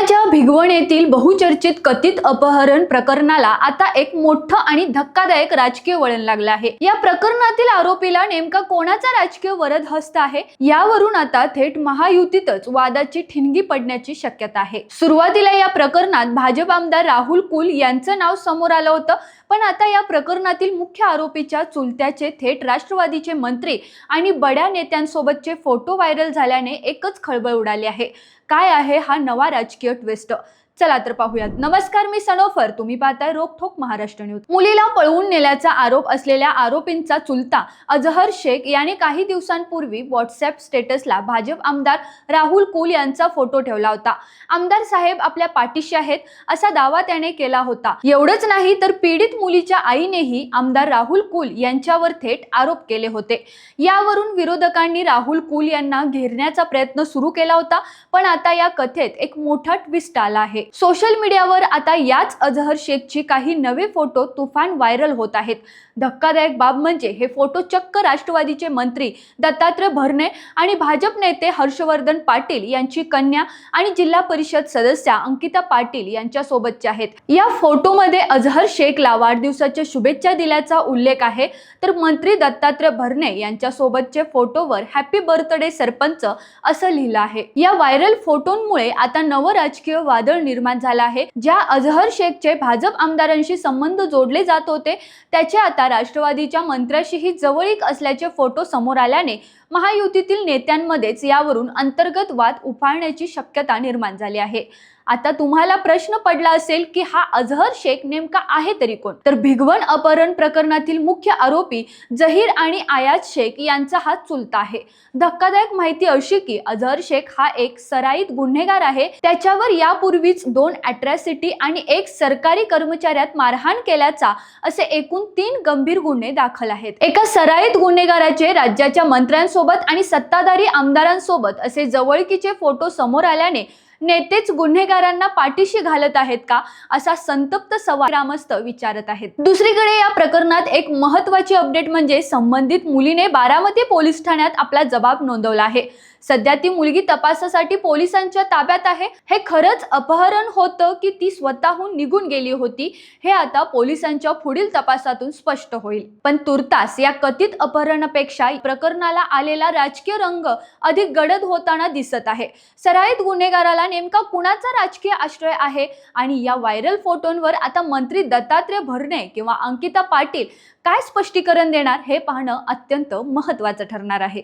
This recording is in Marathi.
पुण्याच्या भिगवण येथील बहुचर्चित कथित अपहरण प्रकरणाला आता एक मोठं आणि धक्कादायक राजकीय वळण लागलं आहे। या प्रकरणातील आरोपीला नेमका कोणाचा राजकीय वरद हस्त आहे यावरून आता थेट महायुतीतच वादाची ठिणगी पडण्याची शक्यता आहे। सुरुवातीला या प्रकरणात भाजप आमदार राहुल कुल यांचं नाव समोर आलं होतं, पण आता या प्रकरणातील मुख्य आरोपीच्या चुलत्याचे थेट राष्ट्रवादीचे मंत्री आणि बड्या नेत्यांसोबतचे फोटो व्हायरल झाल्याने एकच खळबळ उडाली आहे। काय आहे हा नवा राजकीय ट्विस्ट? चला तर पाहूयात। नमस्कार, मी सनोफर, तुम्ही पाहताय रोकठोक महाराष्ट्र न्यूज। मुलीला पळवून नेल्याचा आरोप असलेल्या आरोपींचा चुलता अजहर शेख याने काही दिवसांपूर्वी व्हॉट्सअप स्टेटसला भाजप आमदार राहुल कुल यांचा फोटो ठेवला होता। आमदार साहेब आपल्या पाठीशी आहेत असा दावा त्याने केला होता। एवढंच नाही तर पीडित मुलीच्या आईनेही आमदार राहुल कुल यांच्यावर थेट आरोप केले होते। यावरून विरोधकांनी राहुल कुल यांना घेरण्याचा प्रयत्न सुरू केला होता, पण आता या कथेत एक मोठा ट्विस्ट आला आहे। सोशल मीडियावर आता याच अजहर शेखची काही नवे फोटो तुफान व्हायरल होत आहेत। धक्कादायक बाब म्हणजे हे फोटो चक्क राष्ट्रवादीचे मंत्री दत्तात्रय भरणे आणि भाजप नेते हर्षवर्धन पाटील यांची कन्या आणि जिल्हा परिषद सदस्या अंकिता पाटील यांच्या सोबतचे आहेत। या फोटोमध्ये अजहर शेखला वाढदिवसाच्या शुभेच्छा दिल्याचा उल्लेख आहे, तर मंत्री दत्तात्रय भरणे यांच्या सोबतचे फोटोवर हॅपी बर्थडे सरपंच असं लिहिलं आहे। या व्हायरल फोटोंमुळे आता नवं राजकीय वादळ निर्माण झाला आहे। ज्या अजहर शेखचे भाजप आमदारांशी संबंध जोडले जात होते त्याचे आता राष्ट्रवादीच्या मंत्र्याशीही जवळीक असल्याचे फोटो समोर आल्याने महायुतीतील नेत्यांमध्येच यावरून अंतर्गत वाद उफाळण्याची शक्यता निर्माण झाली आहे। आता तुम्हाला प्रश्न पडला असेल की हा अजहर शेख नेमका आहे तरी कोण? तर भिगवण अपहरण प्रकरणातील मुख्य आरोपी जहीर आणि आयाज शेख यांचा हा चुलता आहे। धक्कादायक माहिती अशी की अजहर शेख हा एक सराईत गुन्हेगार आहे। त्याच्यावर यापूर्वीच 2 अॅट्रॉसिटी आणि एक सरकारी कर्मचाऱ्यात मारहाण केल्याचा असे एकूण 3 गंभीर गुन्हे दाखल आहेत। एका सराईत गुन्हेगाराचे राज्याच्या मंत्र्यांसोबत आणि सत्ताधारी आमदारांसोबत असे जवळकीचे फोटो समोर आल्याने नेतेच गुन्हेगारांना पाठीशी घालत आहेत का असा संतप्त सवाल ग्रामस्थ विचारत आहेत। दुसरीकडे या प्रकरणात एक महत्त्वाची अपडेट म्हणजे संबंधित मुलीने बारामती पोलीस ठाण्यात आपला जबाब नोंदवला आहे। सध्या ती मुलगी तपासासाठी पोलिसांच्या ताब्यात आहे। हे खरंच अपहरण होतं की ती स्वतःहून निघून गेली होती हे आता पोलिसांच्या पुढील तपासातून स्पष्ट होईल। पण तुर्तास या कथित अपहरणापेक्षा प्रकरणाला आलेला राजकीय रंग अधिक गडद होताना दिसत आहे। सराईत गुन्हेगाराला नेमका कुणाचा राजकीय आश्रय आहे आणि या व्हायरल फोटोंवर आता मंत्री दत्तात्रय भरणे किंवा अंकिता पाटील काय स्पष्टीकरण देणार हे पाहणं अत्यंत महत्त्वाचं ठरणार आहे।